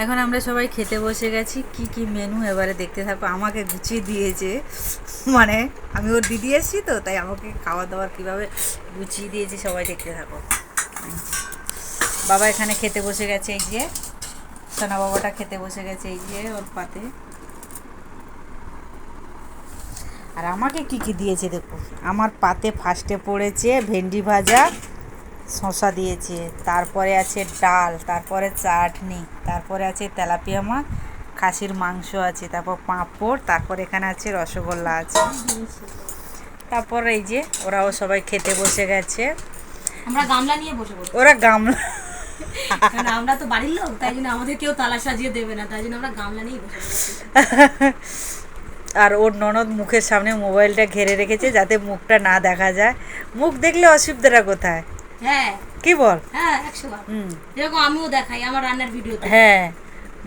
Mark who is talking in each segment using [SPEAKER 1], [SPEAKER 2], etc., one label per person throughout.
[SPEAKER 1] এখন আমরা সবাই খেতে বসে গেছি। কি কি মেনু এবারে দেখতে থাকো। আমাকে গুছিয়ে দিয়েছে, মানে আমি ওর দিদি এসেছি তো, তাই আমাকে খাওয়া দাওয়ার কীভাবে গুছিয়ে দিয়েছে সবাই দেখতে থাকো। বাবা এখানে খেতে বসে গেছে, এই যে সোনা বাবাটা খেতে বসে গেছে, এই যে ওর পাতে। আর আমাকে কি কি দিয়েছে দেখো। আমার পাতে ফার্স্টে পড়েছে ভেন্ডি ভাজা, শসা দিয়েছে, তারপরে আছে ডাল, তারপরে চাটনি, তারপরে আছে তেলাপিয়া মাছ, খাসির মাংস আছে, তারপর পাঁপড়, তারপর এখানে আছে রসগোল্লা আছে। তারপর এই যে ওরাও সবাই খেতে বসে গেছে।
[SPEAKER 2] আমরা গামলা নিয়ে বসে পড়ি।
[SPEAKER 1] ওরা গামলা,
[SPEAKER 2] কারণ আমরা তো বাড়ির লোক, তাই জন্য আমাদের কেউ তালা সাজিয়ে দেবে না, তাই জন্য আমরা গামলা নিয়ে বসে পড়েছি।
[SPEAKER 1] আর ওর ননদ মুখের সামনে মোবাইলটা ঘিরে রেখেছে যাতে মুখটা না দেখা যায়। মুখ দেখলে অসুবিধাটা কোথায়?
[SPEAKER 2] হ্যাঁ
[SPEAKER 1] কি বল?
[SPEAKER 2] হ্যাঁ 100 বার। যেরকম আমিও দেখাই আমার রান্নার ভিডিওতে।
[SPEAKER 1] হ্যাঁ,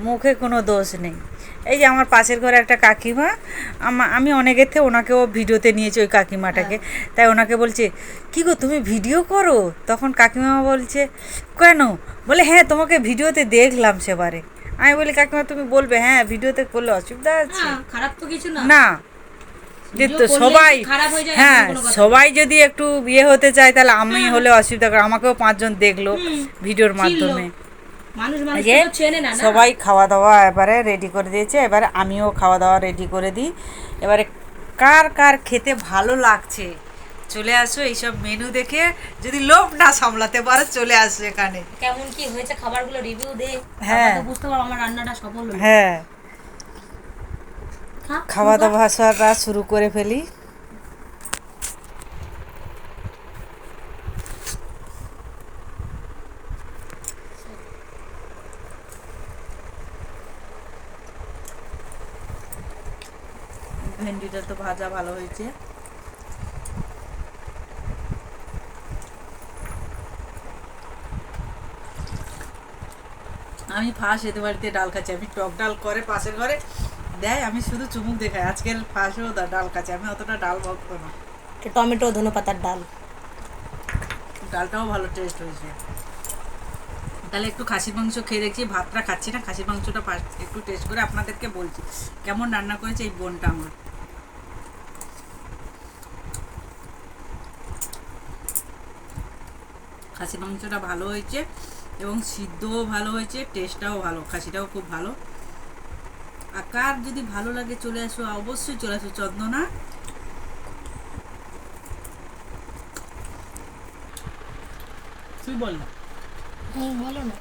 [SPEAKER 1] মুখে কোনো দোষ নেই। এই যে আমার পাশের ঘরে একটা কাকিমা, আমি অনেকের থেকে ওনাকেও ভিডিওতে নিয়েছি, ওই কাকিমাটাকে। তাই ওনাকে বলছে, কী গো তুমি ভিডিও করো? তখন কাকিমা বলছে, কেন? বলে হ্যাঁ তোমাকে ভিডিওতে দেখলাম সেবারে। আমি বলি কাকিমা তুমি বলবে হ্যাঁ ভিডিওতে করলে অসুবিধা আছে?
[SPEAKER 2] খারাপ তো কিছু না।
[SPEAKER 1] না, যে তো সবাই, হ্যাঁ সবাই যদি একটু বিয়ে হতে চায় তাহলে আমি হলে অসুবিধা করে। আমাকেও 5 জন দেখলো ভিডিওর মাধ্যমে। সবাই খাওয়া দাওয়া এবারে রেডি করে দিয়েছে, এবারে আমিও খাওয়া দাওয়া রেডি করে দিই। এবারে কার কার খেতে ভালো লাগছে চলে আসো, এইসব মেনু দেখে যদি লোভ না সামলাতে পারো চলে আসো এখানে।
[SPEAKER 2] কেমন কি হয়েছে খাবারগুলো রিভিউ দে,
[SPEAKER 1] হ্যাঁ
[SPEAKER 2] বুঝতে পারো আমার রান্নাটা সফল হলো।
[SPEAKER 1] হ্যাঁ, খাওয়া দাওয়া শুরু করে ফেলি। ভেন্ডিটা তো ভাজা ভালো হয়েছে। আমি ফার্স্ট এতে বাড়িতে ডাল খাচ্ছি। আমি টক ডাল করে পাশের ঘরে দেয়, আমি শুধু চুমুক দেখাই। আজকের ফার্স্টও ডাল খাচ্ছি। আমি অতটা ডাল ভক্ত না।
[SPEAKER 2] টমেটো ধনে পাতার ডাল,
[SPEAKER 1] ডালটাও ভালো টেস্ট হয়েছে। তাহলে একটু খাসির মাংস খেয়ে দেখছি। ভাতটা খাচ্ছি না, খাসির মাংসটা একটু টেস্ট করে আপনাদেরকে বলছি কেমন রান্না করেছে এই বোনটা আমার। খাসির মাংসটা ভালো হয়েছে এবং সিদ্ধও ভালো হয়েছে, টেস্টটাও ভালো, খাসিটাও খুব ভালো। আর কার যদি ভালো লাগে চলে আসো, অবশ্যই চলে আসো চন্দনা। তুই বল না।
[SPEAKER 2] বলো না।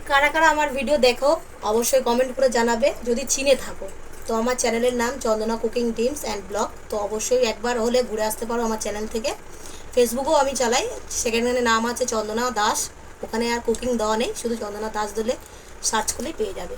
[SPEAKER 2] কারা কারা আমার ভিডিও দেখো অবশ্যই কমেন্ট করে জানাবে। যদি চিনে থাকো তো আমার চ্যানেলের নাম চন্দনা কুকিং টিপস অ্যান্ড ব্লগ, তো অবশ্যই একবার হলে ঘুরে আসতে পারো আমার চ্যানেল থেকে। ফেসবুকেও আমি চালাই, সেখানে নাম আছে চন্দনা দাস। ওখানে আর কুকিং দেওয়া নেই, শুধু চন্দনা দাস দিলে সার্চ করলেই পেয়ে যাবে।